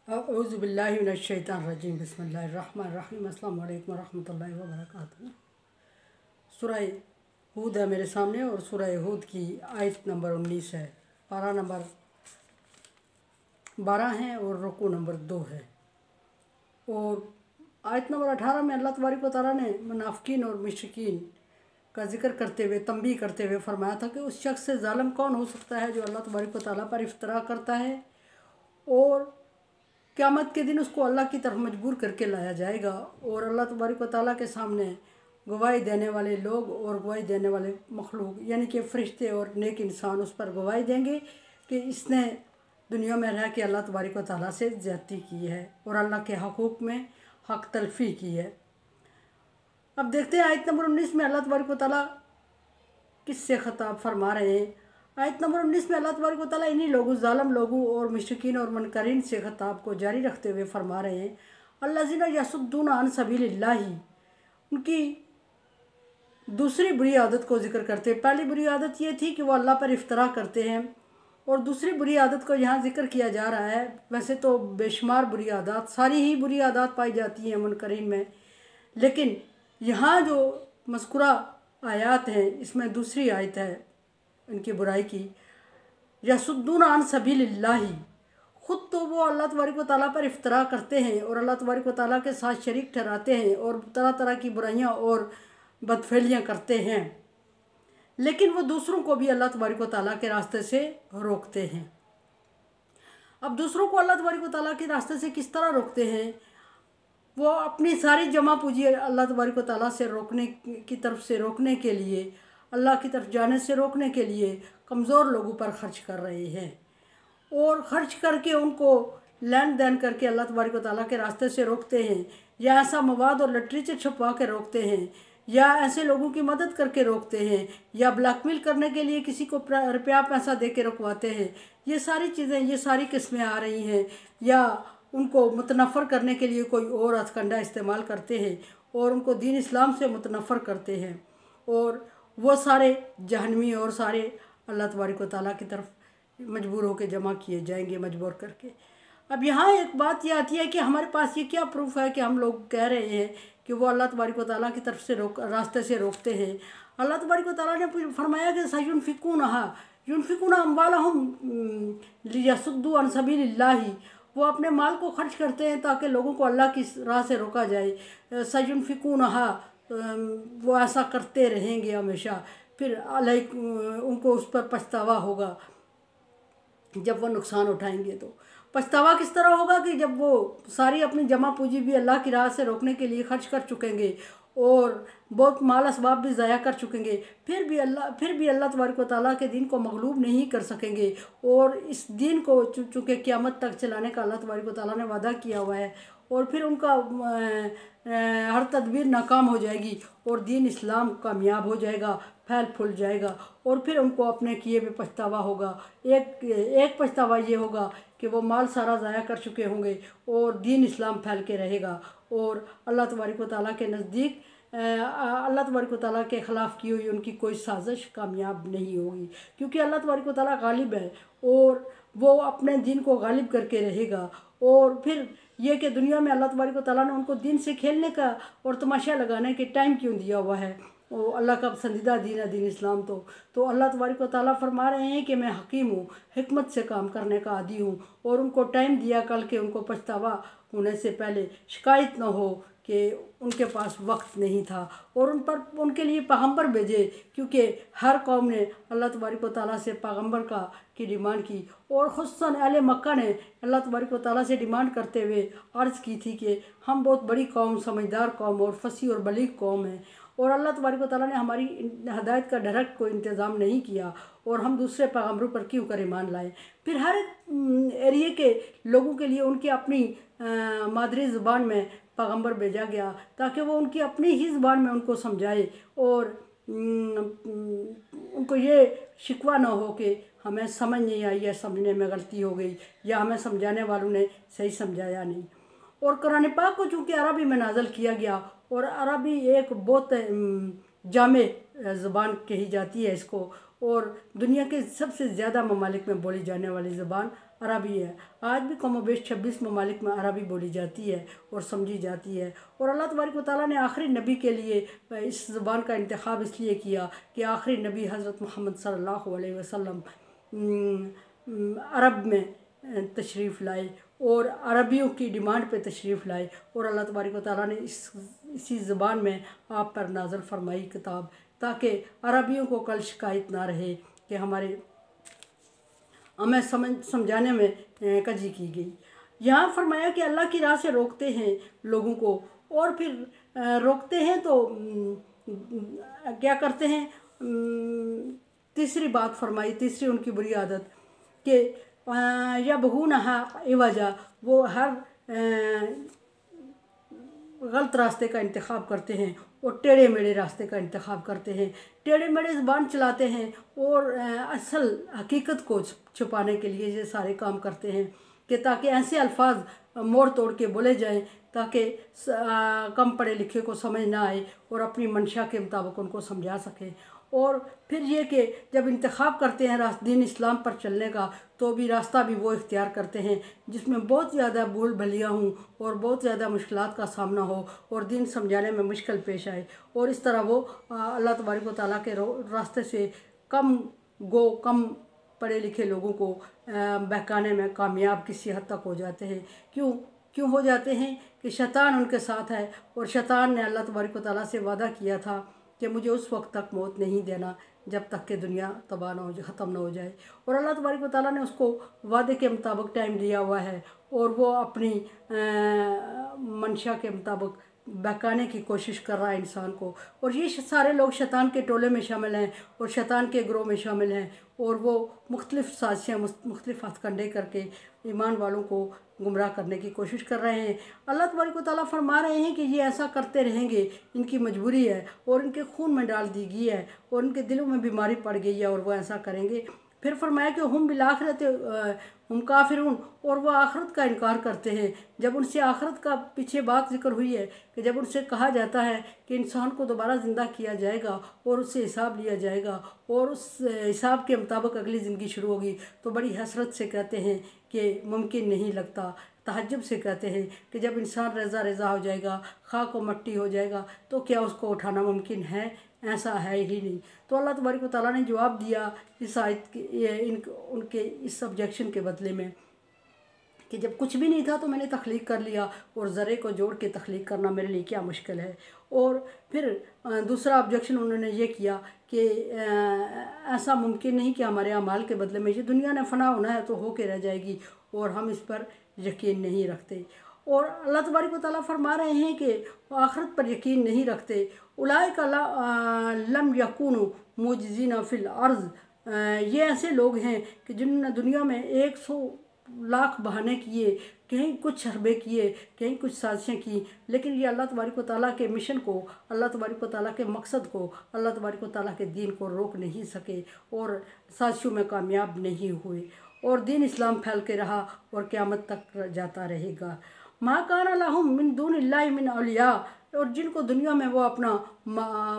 औज़ुबिल्लाहिमिनश्शैतानिर्रजीम बिस्मिल्लाहिर्रहमानिर्रहीम अस्सलामु अलैकुम वरहमतुल्लाहि वबरकातुहू। सूरह हूद है मेरे सामने और सूरह हूद की आयत नंबर 19 है, पारा नंबर 12 है और रुकू नंबर 2 है। और आयत नंबर 18 में अल्लाह तबारक व तआला ने मुनाफिकीन और मुशरिकीन का जिक्र करते हुए तंबीह करते हुए फरमाया था कि उस शख्स से ज़ालिम कौन हो सकता है जो अल्लाह तबारक व तआला पर इफ्तरा करता है और क़यामत के दिन उसको अल्लाह की तरफ मजबूर करके लाया जाएगा और अल्लाह तबारक व तआला के सामने गवाही देने वाले लोग और गवाही देने वाले मखलूक यानी कि फ़रिश्ते और नेक इंसान उस पर गवाही देंगे कि इसने दुनिया में रह के अल्लाह तबारक व तआला से ज़्यादती की है और अल्लाह के हकूक़ में हक तलफ़ी की है। अब देखते हैं आयत नंबर 19 में अल्लाह तबारक व तआला किससे ख़िताब फरमा रहे हैं। आयत नंबर 19 में अल्लाह तबारक व तआला इन्हीं लोगों ज़ालिम लोगों और मुशरिकीन और मुनकरीन से ख़िताब को जारी रखते हुए फरमा रहे हैं, अल्लज़ीना यसुद्दूना अन सबीलिल्लाहि। उनकी दूसरी बुरी आदत को जिक्र करते। पहली बुरी आदत ये थी कि वो अल्लाह पर इफ्तरा करते हैं और दूसरी बुरी आदत को यहाँ जिक्र किया जा रहा है। वैसे तो बेशुमार बुरी आदत, सारी ही बुरी आदत पाई जाती हैं मुनकरीन में, लेकिन यहाँ जो मज़कूरा आयात हैं इसमें दूसरी आयत है इनकी बुराई की। यसुद्दूना अन सबीलिल्लाहि, ख़ुद तो वो अल्लाह तबारक व तआला पर इफ्तरा करते हैं और अल्लाह तबारक व तआला के साथ शरीक ठहराते हैं और तरह तरह की बुराइयाँ और बदफेलियाँ करते हैं, लेकिन वो दूसरों को भी अल्लाह तबारक व तआला के रास्ते से रोकते हैं। अब दूसरों को अल्लाह तबारक व तआला के रास्ते से किस तरह रोकते हैं? वो अपनी सारी जमा पूंजी अल्लाह तबारक व तआला से रोकने की तरफ से रोकने के लिए, अल्लाह की तरफ जाने से रोकने के लिए कमज़ोर लोगों पर ख़र्च कर रहे हैं और ख़र्च करके उनको लेन देन करके अल्लाह तबारक व तआला के रास्ते से रोकते हैं, या ऐसा मवाद और लिटरेचर छपवा के रोकते हैं, या ऐसे लोगों की मदद करके रोकते हैं, या ब्लैकमेल करने के लिए किसी को रुपया पैसा दे के रुकवाते हैं। ये सारी चीज़ें, ये सारी किस्में आ रही हैं। या उनको मुतनफ़र करने के लिए कोई और हथकंडा इस्तेमाल करते हैं और उनको दीन इस्लाम से मुतनफ़र करते हैं और वो सारे जहन्नमी और सारे अल्लाह तबारक व तआला की तरफ मजबूर होकर जमा किए जाएंगे, मजबूर करके। अब यहाँ एक बात ये आती है कि हमारे पास ये क्या प्रूफ है कि हम लोग कह रहे हैं कि वो अल्लाह तबारक व तआला की तरफ से रास्ते से रोकते हैं। अल्लाह तबारक व तआला ने फरमाया कि युनफिकूना अम्वालहुम लियसुद्दू अन सबीलिल्लाहि, वो अपने माल को खर्च करते हैं ताकि लोगों को अल्लाह की राह से रोका जाए। सयुनफिकूनहा, वो ऐसा करते रहेंगे हमेशा, फिर उनको उस पर पछतावा होगा जब वो नुकसान उठाएंगे। तो पछतावा किस तरह होगा कि जब वो सारी अपनी जमा पूंजी भी अल्लाह की राह से रोकने के लिए खर्च कर चुकेंगे और बहुत माल असबाब भी ज़ाया कर चुकेंगे, फिर भी अल्लाह तबारक व तआला के दीन को मगलूब नहीं कर सकेंगे और इस दीन को चूँकि क़यामत तक चलाने का अल्लाह तबारक व तआला ने वादा किया हुआ है और फिर उनका हर तदबीर नाकाम हो जाएगी और दीन इस्लाम कामयाब हो जाएगा, फैल फूल जाएगा और फिर उनको अपने किए पे पछतावा होगा। एक पछतावा ये होगा कि वो माल सारा ज़ाया कर चुके होंगे और दीन इस्लाम फैल के रहेगा और अल्लाह तबारक व तआला के नज़दीक अल्लाह तबारक व तआला के ख़िलाफ़ की हुई उनकी कोई साजिश कामयाब नहीं होगी, क्योंकि अल्लाह तबारक व तआला गालिब है और वो अपने दीन को गालिब करके रहेगा। और फिर ये कि दुनिया में अल्लाह तबारक व तआला ने उनको दीन से खेलने का और तमाशा लगाने के टाइम क्यों दिया हुआ है? वो अल्लाह का पसंदीदा दीन है दीन इस्लाम। तो अल्लाह तबारक व तआला फरमा रहे हैं कि मैं हकीम हूँ, हिकमत से काम करने का आदी हूँ और उनको टाइम दिया कल के उनको पछतावा होने से पहले शिकायत न हो कि उनके पास वक्त नहीं था और उनके लिए पैगम्बर भेजे, क्योंकि हर कौम ने अल्लाह तबारक व तआला से पैगम्बर की डिमांड की और ख़ुसूसन अहले मक्का ने अल्लाह तबारक व तआला से डिमांड करते हुए अर्ज़ की थी कि हम बहुत बड़ी कौम, समझदार कौम और फसी और बलीग कौम हैं और अल्लाह तबारक व तआला ने हमारी हदायत का डायरेक्ट कोई इंतज़ाम नहीं किया और हम दूसरे पैगम्बरों पर क्यों कर ईमान लाए। फिर हर एरिए के लोगों के लिए उनकी अपनी मादरी ज़ुबान में पैगम्बर भेजा गया ताकि वो उनकी अपनी ही ज़ुबान में उनको समझाए और उनको ये शिकवा ना हो कि हमें समझ नहीं आई या समझने में गलती हो गई या हमें समझाने वालों ने सही समझाया नहीं। और कुरान पाक को चूँकि अरबी में नाज़िल किया गया और अरबी एक बहुत जामे ज़ुबान कही जाती है इसको और दुनिया के सबसे ज़्यादा ममालिक में बोली जाने वाली ज़ुबान अरबी है। आज भी कम बेश 26 ममालिक में अरबी बोली जाती है और समझी जाती है। और अल्लाह तबारक व तआला ने आखिरी नबी के लिए इस ज़बान का इंतखाब इसलिए किया कि आखिरी नबी हज़रत मोहम्मद सल्लल्लाहु अलैहि वसल्लम अरब में तशरीफ़ लाए और अरबियों की डिमांड पे तशरीफ़ लाए। और अल्लाह तबारक व तआला ने इसी ज़बान में आप पर नाज़िल फरमाई किताब, ताकि अरबियों को कल शिकायत ना रहे कि हमें समझाने में कजी की गई। यहाँ फरमाया कि अल्लाह की राह से रोकते हैं लोगों को, और फिर रोकते हैं तो क्या करते हैं। तीसरी बात फरमाई, तीसरी उनकी बुरी आदत कि यबगूनहा इवजा, वो हर गलत रास्ते का इंतखाब करते हैं और टेढ़े मेढ़े रास्ते का इंतखाब करते हैं। टेढ़े मेढ़े ज़बान चलाते हैं और असल हकीकत को छुपाने के लिए ये सारे काम करते हैं कि ताकि ऐसे अल्फाज मोड़ तोड़ के बोले जाएं ताकि कम पढ़े लिखे को समझ ना आए और अपनी मंशा के मुताबिक उनको समझा सकें। और फिर ये कि जब इंतखाब करते हैं दीन इस्लाम पर चलने का, तो भी रास्ता भी वो इख्तियार करते हैं जिसमें बहुत ज़्यादा भूल भलियाँ हों और बहुत ज़्यादा मुश्किलात का सामना हो और दीन समझाने में मुश्किल पेश आए। और इस तरह वो अल्लाह तबारक व तआला के रास्ते से कम पढ़े लिखे लोगों को बहकाने में कामयाब किसी हद तक हो जाते हैं। क्यों हो जाते हैं कि शैतान उनके साथ है, और शैतान ने अल्लाह तबारक व तआला से वादा किया था कि मुझे उस वक्त तक मौत नहीं देना जब तक कि दुनिया तबाह ना हो जाए, ख़त्म ना हो जाए। और अल्लाह तबारक व तआला ने उसको वादे के मुताबिक टाइम दिया हुआ है और वो अपनी मंशा के मुताबिक बहकाने की कोशिश कर रहा है इंसान को। और ये सारे लोग शैतान के टोले में शामिल हैं और शैतान के ग्रोह में शामिल हैं, और वो मुख्तलिफ़ साजिशें मुख्तलिफ़ हथकंडे करके ईमान वालों को गुमराह करने की कोशिश कर रहे हैं। अल्लाह तबारक व तआला फरमा रहे हैं कि ये ऐसा करते रहेंगे, इनकी मजबूरी है और इनके खून में डाल दी गई है और इनके दिलों में बीमारी पड़ गई है और वो ऐसा करेंगे। फिर फरमाया कि हम बिलाखिरत हम काफिरून, और वह आखरत का इनकार करते हैं। जब उनसे आखरत का पीछे बात जिक्र हुई है कि जब उनसे कहा जाता है कि इंसान को दोबारा ज़िंदा किया जाएगा और उससे हिसाब लिया जाएगा और उस हिसाब के मुताबिक अगली ज़िंदगी शुरू होगी, तो बड़ी हसरत से कहते हैं कि मुमकिन नहीं लगता। तहज्जुब से कहते हैं कि जब इंसान रेज़ा हो जाएगा, खाक और मट्टी हो जाएगा, तो क्या उसको उठाना मुमकिन है? ऐसा है ही नहीं। तो अल्लाह तबारक व तआला ने जवाब दिया इस आयत के उनके इस ऑब्जेक्शन के बदले में कि जब कुछ भी नहीं था तो मैंने तख्लीक कर लिया, और ज़रे को जोड़ के तख्लीक करना मेरे लिए क्या मुश्किल है। और फिर दूसरा ऑब्जेक्शन उन्होंने ये किया कि ऐसा मुमकिन नहीं कि हमारे अमाल के बदले में ये दुनिया ने फ़ना होना है तो हो के रह जाएगी, और हम इस पर यकीन नहीं रखते। और अल्लाह तबारक व तआला फरमा रहे हैं कि आखिरत पर यकीन नहीं रखते। उलाइका लम यकूनु मुजिज़ीना फिल अर्ज़, ये ऐसे लोग हैं कि जिन्होंने दुनिया में 100 लाख बहाने किए, कहीं कुछ हरबे किए, कहीं कुछ साजिशें की, लेकिन ये अल्लाह तबारक व तआला के मिशन को, अल्लाह तबारक व तआला के मकसद को, अल्लाह तबारक व तआला के दीन को रोक नहीं सके और साजिशों में कामयाब नहीं हुए, और दीन इस्लाम फैल के रहा और क़यामत तक जाता रहेगा। मा कान लहुम मिन दूनिल्लाहि मिन औलिया, और जिनको दुनिया में वो अपना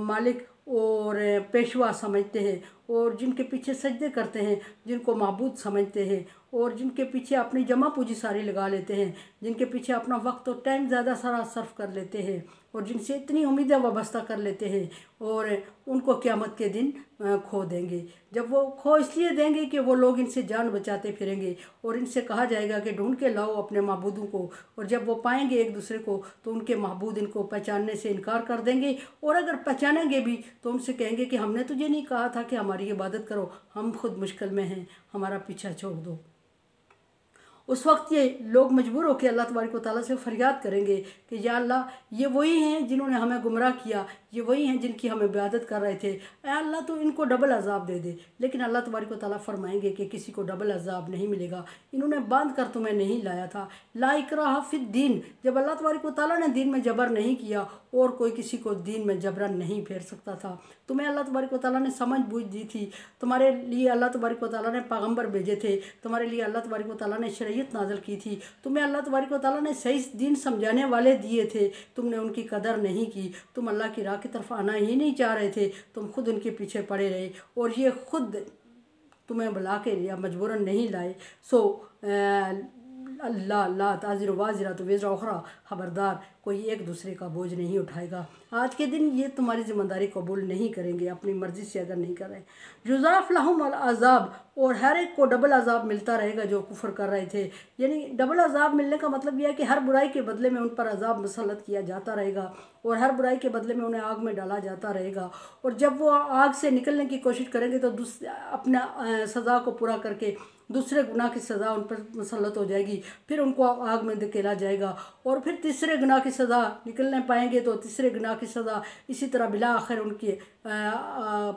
मालिक और पेशवा समझते हैं और जिनके पीछे सजदे करते हैं, जिनको माबूद समझते हैं और जिनके पीछे अपनी जमा पूंजी सारी लगा लेते हैं, जिनके पीछे अपना वक्त और टाइम ज़्यादा सारा सर्फ कर लेते हैं और जिनसे इतनी उम्मीदें वाबस्ता कर लेते हैं, और उनको क़यामत के दिन खो देंगे। जब वो खो इसलिए देंगे कि वो लोग इनसे जान बचाते फिरेंगे और इनसे कहा जाएगा कि ढूंढ के लाओ अपने माबूदों को, और जब वो पाएंगे एक दूसरे को तो उनके माबूद इनको पहचानने से इनकार कर देंगे, और अगर पहचानेंगे भी तो उनसे कहेंगे कि हमने तुझे नहीं कहा था कि हमारी इबादत करो, हम खुद मुश्किल में हैं, हमारा पीछा छोड़ दो। उस वक्त ये लोग मजबूर होकर अल्लाह तबारक व तआला से फरियाद करेंगे कि या अल्लाह, ये वही हैं जिन्होंने हमें गुमराह किया, ये वही हैं जिनकी हम इबादत कर रहे थे, ऐ अल्लाह तो इनको डबल अजाब दे दे। लेकिन अल्लाह तबारक व तआला फरमाएंगे कि किसी को डबल अजाब नहीं मिलेगा, इन्होंने बांध कर तुम्हें नहीं लाया था। ला इकराह फिद दीन, जब अल्लाह तबारक व तआला ने दीन में जबर नहीं किया और कोई किसी को दीन में जबरन नहीं फेर सकता था। तुम्हें अल्लाह तबारक व तआला ने समझ बूझ दी थी, तुम्हारे लिए अल्लाह तबारक व तआला ने पैगम्बर भेजे थे, तुम्हारे लिए अल्लाह तबारक व तआला ने शरीयत नाज़िल की थी, तुम्हें अल्लाह तबारक व तआला ने सही दीन समझाने वाले दिए थे, तुमने उनकी कदर नहीं की, तुम अल्लाह की राह की तरफ आना ही नहीं चाह रहे थे, तुम खुद उनके पीछे पड़े रहे और ये खुद तुम्हें बुला के या मजबूरन नहीं लाए। सो अल्लाह ला ताज़िर वाज़िरा तो वेज़रा उखरा, खबरदार कोई एक दूसरे का बोझ नहीं उठाएगा। आज के दिन ये तुम्हारी ज़िम्मेदारी कबूल नहीं करेंगे अपनी मर्ज़ी से अगर नहीं कर रहे। युज़ाफ़ लहुम अल अज़ाब, और हर एक को डबल अज़ाब मिलता रहेगा जो कुफ्र कर रहे थे। यानी डबल अज़ाब मिलने का मतलब यह है कि हर बुराई के बदले में उन पर अज़ाब मुसल्लत किया जाता रहेगा और हर बुराई के बदले में उन्हें आग में डाला जाता रहेगा। और जब वो आग से निकलने की कोशिश करेंगे तो अपना सज़ा को पूरा करके दूसरे गुनाह की सज़ा उन पर मुसल्लत हो जाएगी, फिर उनको आग में धकेला जाएगा और फिर तीसरे गुनाह की सज़ा निकलने पाएंगे तो तीसरे गुनाह की सज़ा, इसी तरह बिला आखिर उनकी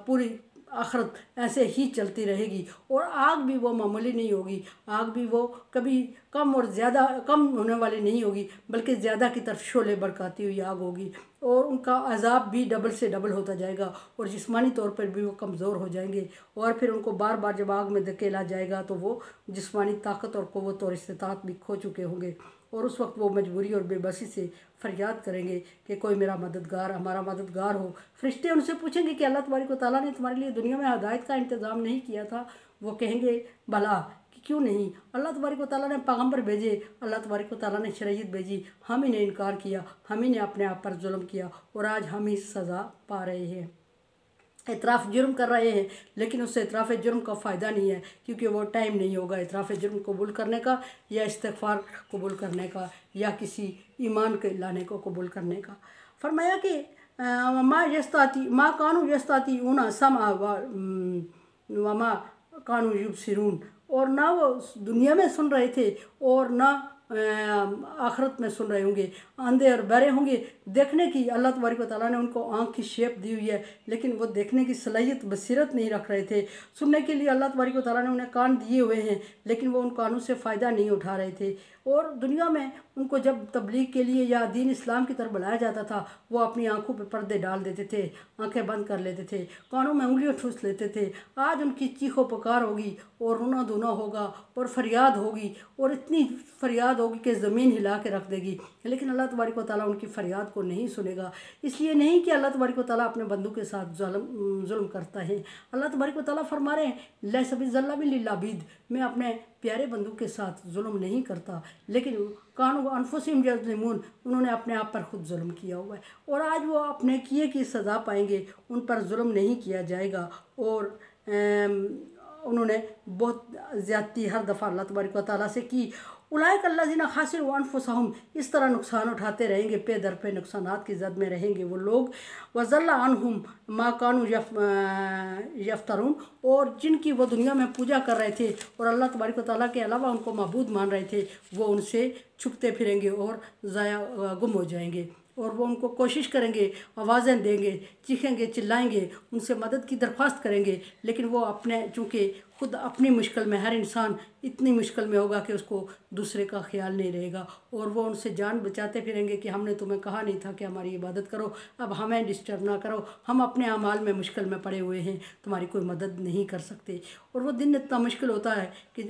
पूरी आखिरत ऐसे ही चलती रहेगी। और आग भी वो मामूली नहीं होगी, आग भी वो कभी कम और ज़्यादा कम होने वाली नहीं होगी, बल्कि ज़्यादा की तरफ शोले भड़काती हुई आग होगी और उनका अज़ाब भी डबल से डबल होता जाएगा और जिस्मानी तौर पर भी वो कमज़ोर हो जाएंगे। और फिर उनको बार बार जब आग में धकेला जाएगा तो वो जिस्मानी ताकत और क़ुव्वत और इस्तिताअत भी खो चुके होंगे और उस वक्त वो मजबूरी और बेबसी से फरियाद करेंगे कि कोई मेरा मददगार, हमारा मददगार हो। फरिश्ते उनसे पूछेंगे कि अल्लाह तबारक व तआला ने तुम्हारे लिए दुनिया में हिदायत का इंतज़ाम नहीं किया था? वो कहेंगे भला कि क्यों नहीं, अल्लाह तबारक व तआला ने पैगम्बर भेजे, अल्लाह तबारक व तआला ने शरीयत भेजी, हम ही ने इनकार किया, हम ही ने अपने आप पर जुल्म किया और आज हम ही सज़ा पा रहे हैं। इतराफ़ जुर्म कर रहे हैं लेकिन उससे इतराफ़ जुर्म का फ़ायदा नहीं है क्योंकि वो टाइम नहीं होगा इतराफ़ जुर्म कबूल करने का या इस्तिग़फ़ार कबूल करने का या किसी ईमान के लाने को कबूल करने का। फरमाया कि माँ कानू यस्ताती ऊना समा वमा कानू युबसिरून, और ना वो दुनिया में सुन रहे थे और ना आखिरत में सुन रहे होंगे, अंधे और बहरे होंगे। देखने की अल्लाह तबारक व तआला ने उनको आँख की शेप दी हुई है लेकिन वो देखने की सलाहियत बसीरत नहीं रख रहे थे। सुनने के लिए अल्लाह तबारक व तआला ने उन्हें कान दिए हुए हैं लेकिन वो उन कानों से फ़ायदा नहीं उठा रहे थे। और दुनिया में उनको जब तबलीग के लिए या दीन इस्लाम की तरफ बुलाया जाता था वो अपनी आँखों पर पर्दे डाल देते थे, आँखें बंद कर लेते थे, कानों में उंगलियाँ ठूस लेते थे। आज उनकी चीखो पुकार होगी और रोना धोना होगा और फरियाद होगी और इतनी फरियाद होगी कि ज़मीन हिला के रख देगी, लेकिन अल्लाह तबारक व तआला उनकी फरियाद को नहीं सुनेगा। इसलिए नहीं कि अल्लाह तबारक व तआला अपने बंदों के साथ जुल्म करता है। अल्लाह तबारक व तआला फरमा रहे हैं लैसा बिज़्ज़ल्लामिन लिल-अबीद, मैं अपने प्यारे बंदों के साथ जुल्म नहीं करता, लेकिन कानू अनफुसिहिम यज़लिमून, उन्होंने अपने आप पर ख़ुद जुल्म किया हुआ है और आज वो अपने किए की सज़ा पाएंगे, उन पर जुल्म नहीं किया जाएगा। और उन्होंने बहुत ज़्यादती हर दफ़ा अल्लाह तबारक व तआला से की। उलाइका अल्लज़ीना खासिरू अनफुसहुम, इस तरह नुकसान उठाते रहेंगे, पे दर पे नुकसानात की ज़द में रहेंगे वो लोग। वज़ल्ला अनहुम मा कानू यफ्तरून, और जिनकी वो दुनिया में पूजा कर रहे थे और अल्लाह तबारक व तआला के अलावा उनको माबूद मान रहे थे, वो उनसे छुपते फिरेंगे और ज़ाया गुम हो जाएंगे और वो उनको कोशिश करेंगे, आवाज़ें देंगे, चीखेंगे, चिल्लाएंगे, उनसे मदद की दरख्वास्त करेंगे, लेकिन वो अपने चूँकि खुद अपनी मुश्किल में, हर इंसान इतनी मुश्किल में होगा कि उसको दूसरे का ख्याल नहीं रहेगा और वो उनसे जान बचाते फिरेंगे कि हमने तुम्हें कहा नहीं था कि हमारी इबादत करो, अब हमें डिस्टर्ब ना करो, हम अपने अमाल में मुश्किल में पड़े हुए हैं, तुम्हारी कोई मदद नहीं कर सकते। और वो दिन इतना मुश्किल होता है कि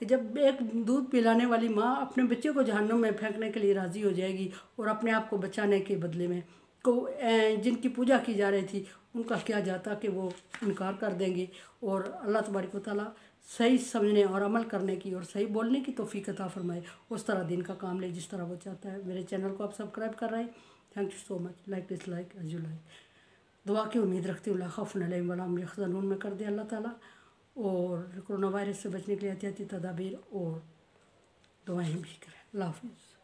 जब एक दूध पिलाने वाली माँ अपने बच्चे को जहन्नुम में फेंकने के लिए राज़ी हो जाएगी और अपने आप को बचाने के बदले में जिनकी पूजा की जा रही थी उनका क्या जाता कि वो इनकार कर देंगे। और अल्लाह तबारक व तआला सही समझने और अमल करने की और सही बोलने की तौफीक अता फरमाए, उस तरह दिन का काम ले जिस तरह वो चाहता है। मेरे चैनल को आप सब्सक्राइब कर रहे हैं, thank you so much. Like dislike as you like. दुआ की उम्मीद रखती हूँ ला खौफुन अलैहिम वला हुम यहज़नून में कर दे अल्लाह ताला, और कोरोना वायरस से बचने के लिए एहतियाती तदाबीर और दुआएं भी करें। अल्लाह हाफ़िज़।